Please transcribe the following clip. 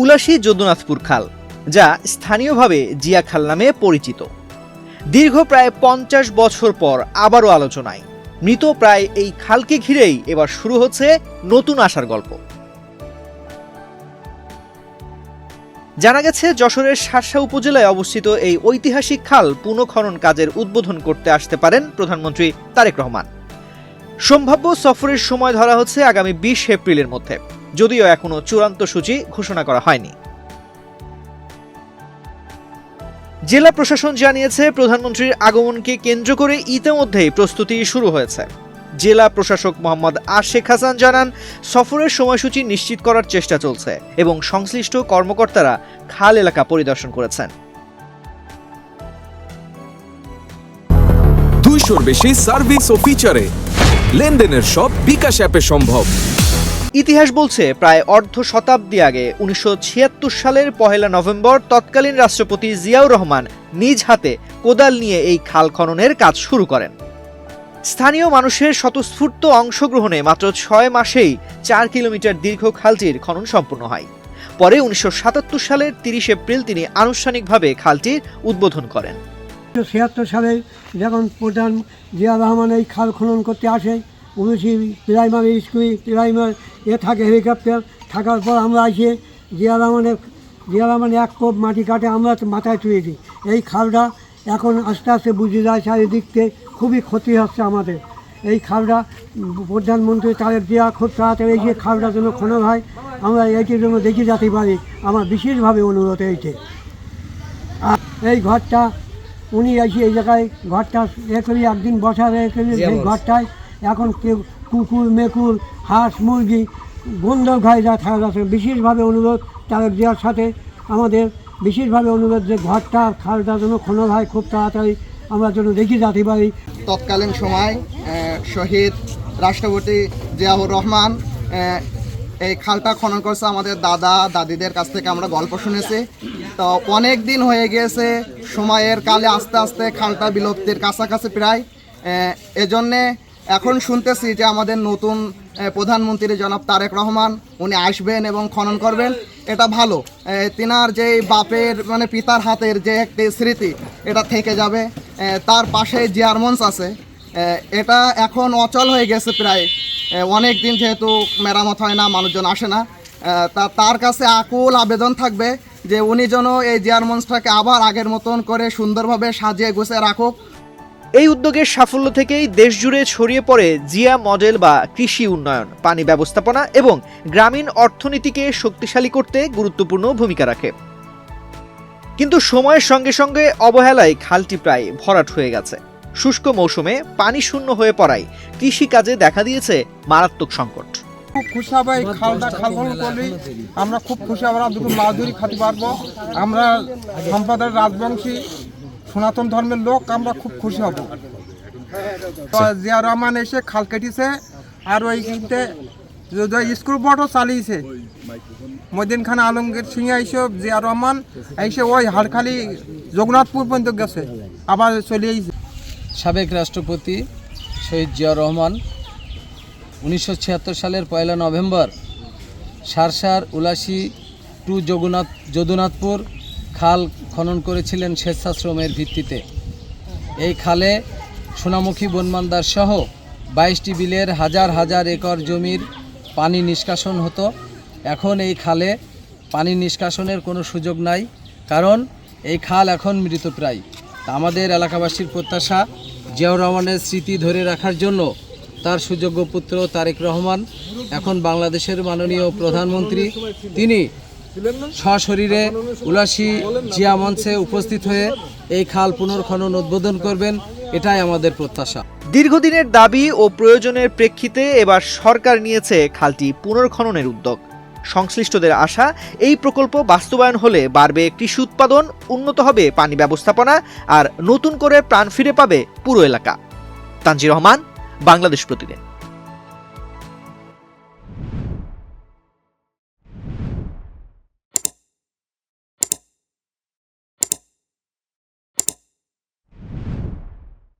উলাশী যদুনাথপুর খাল, যা স্থানীয়ভাবে জিয়া খাল নামে পরিচিত। দীর্ঘ প্রায় 50 বছর পর আবারও আলোচনায় মৃত প্রায় এই খালকে ঘিরেই এবার শুরু হচ্ছে নতুন আশার গল্প। জানা গেছে, যশোরের শার্শা উপজেলায় অবস্থিত এই ঐতিহাসিক খাল পুনঃখনন কাজের উদ্বোধন করতে আসতে পারেন প্রধানমন্ত্রী তারেক রহমান। সম্ভাব্য সফরের সময় ধরা হচ্ছে আগামী 20 এপ্রিলের মধ্যে, যদিও এখনো চূড়ান্ত সূচি ঘোষণা করা হয়নি। জেলা প্রশাসন জানিয়েছে, প্রধানমন্ত্রীর আগমনকে কেন্দ্র করে ইতিমধ্যেই প্রস্তুতি শুরু হয়েছে। জেলা প্রশাসক মোহাম্মদ আশেক হাসান জানান, সফরের সময়সূচি নিশ্চিত করার চেষ্টা চলছে এবং সংশ্লিষ্ট কর্মকর্তারা খাল এলাকা পরিদর্শন করেছেন। 200-র বেশি সার্ভিস ও ফিচারে লেনদেনের সব বিকাশ অ্যাপে সম্ভব। ইতিহাস বলছে, প্রায় অর্ধ শতাব্দী আগে 1976 সালের 1 নভেম্বর তৎকালীন রাষ্ট্রপতি জিয়াউর রহমান নিজ হাতে কোদাল নিয়ে এই খাল খননের কাজ শুরু করেন। স্থানীয় মানুষের স্বতঃস্ফূর্ত অংশগ্রহণে মাত্র 6 মাসেই 4 কিলোমিটার দীর্ঘ খালটির খনন সম্পূর্ণ হয়। পরে 1977 সালের 30 এপ্রিল তিনি আনুষ্ঠানিকভাবে খালটির উদ্বোধন করেন। 1976 সালে যখন প্রধান জিয়া রহমান এই খাল খনন করতে আসে, উনিশি প্রাইমারি স্কুল থাকে হেলিকপ্টার থাকার পর আমরা এসে জিয়া রহমানের এক কোপ মাটি কাটে আমরা মাথায় তুলে দিই। এই খালটা এখন আস্তে আস্তে বুঝে যায় চারিদিক থেকে খুবই ক্ষতি হচ্ছে আমাদের। এই খালটা প্রধানমন্ত্রী তারেক জিয়া খুব তাড়াতাড়ি এসে খালটা যেন খনন হয়, আমরা এইটির জন্য দেখে যেতে পারি, আমার বিশেষভাবে অনুরোধ এইটে। আর এই ঘরটা উনি এসে এই জায়গায় ঘরটা করি একদিন বসার এই ঘরটায় এখন কেউ কুকুর মেকুর হাঁস মুরগি বন্ধক ঘরে যা থাকা যাচ্ছে। বিশেষভাবে অনুরোধ তারেক জিয়ার সাথে আমাদের বিশেষভাবে অনুরোধ যে ঘরটা খালটা যেন খনন হয় খুব তাড়াতাড়ি, আমরা যেন দেখে যেতে পারি। তৎকালীন সময় শহীদ রাষ্ট্রপতি জিয়াউর রহমান এই খালটা খনন করছে। আমাদের দাদা দাদিদের কাছ থেকে আমরা গল্প শুনেছি। তো অনেক দিন হয়ে গিয়েছে, সময়ের কালে আস্তে আস্তে খালটা বিলুপ্তির কাছাকাছি প্রায়। এজন্যে এখন শুনতেছি যে আমাদের নতুন প্রধানমন্ত্রী জনাব তারেক রহমান উনি আসবেন এবং খনন করবেন। এটা ভালো, তিনার যে বাপের মানে পিতার হাতের যে একটি স্মৃতি এটা থেকে যাবে। তার পাশে জিয়ার মঞ্চ আছে, এটা এখন অচল হয়ে গেছে প্রায় অনেক দিন, যেহেতু মেরামত হয় না, মানুষজন আসে না। তার কাছে আকুল আবেদন থাকবে যে উনি যেন এই জিয়ার মঞ্চটাকে আবার আগের মতন করে সুন্দরভাবে সাজিয়ে গুছিয়ে রাখুক। এই উদ্যোগের সাফল্য থেকেই দেশজুড়ে ছড়িয়ে পড়ে জিয়া মডেল বা কৃষি উন্নয়ন, পানি ব্যবস্থাপনা এবং গ্রামীণ অর্থনীতিকে শক্তিশালী করতে গুরুত্বপূর্ণ ভূমিকা রাখে। কিন্তু সময়ের সঙ্গে সঙ্গে অবহেলায় খালটি প্রায় ভরাট হয়ে গেছে। শুষ্ক মৌসুমে পানি শূন্য হয়ে পড়ায় কৃষিকাজে দেখা দিয়েছে মারাত্মক সংকট। খুব খুশি হবে এই খালটা খনন করলে, আমরা খুব খুশি, আমরা দুটো মাছ ধরে খেতে পারবো। আমরা সম্প্রদায়ের রাজবংশী সনাতন ধর্মের লোক, আমরা খুব খুশি হব। জিয়া রহমান এসে খাল কেটেছে, আর ওইতে স্ক্রু বোটও চালিয়েছে। মদিন খান আলমগীর সিং এসে জিয়া রহমান এসে ওই হাড়খালি জগন্নাথপুর পর্যন্ত গেছে, আবার চলে এসেছে। সাবেক রাষ্ট্রপতি শহীদ জিয়া রহমান 1976 সালের 1 নভেম্বর শার্শার উলাশী টু যদুনাথপুর খাল খনন করেছিলেন স্বেচ্ছাশ্রমের ভিত্তিতে। এই খালে সোনামুখী বনমান্দার সহ 22টি বিলের হাজার হাজার একর জমির পানি নিষ্কাশন হতো। এখন এই খালে পানি নিষ্কাশনের কোনো সুযোগ নাই, কারণ এই খাল এখন মৃতপ্রায়। আমাদের এলাকাবাসীর প্রত্যাশা, জিয়াউর রহমানের স্মৃতি ধরে রাখার জন্য তার সুযোগ্য পুত্র তারেক রহমান, এখন বাংলাদেশের মাননীয় প্রধানমন্ত্রী, তিনি সশরীরে উলাশী জিয়া মঞ্চে উপস্থিত হয়ে এই খাল পুনর্খনন উদ্বোধন করবেন, এটাই আমাদের প্রত্যাশা। দীর্ঘদিনের দাবি ও প্রয়োজনের প্রেক্ষিতে এবার সরকার নিয়েছে খালটি পুনর্খননের উদ্যোগ। সংশ্লিষ্টদের আশা, এই প্রকল্প বাস্তবায়ন হলে বাড়বে কৃষি উৎপাদন, উন্নত হবে পানি ব্যবস্থাপনা, আর নতুন করে প্রাণ ফিরে পাবে পুরো এলাকা। তানজির রহমান, বাংলাদেশ প্রতিদিন।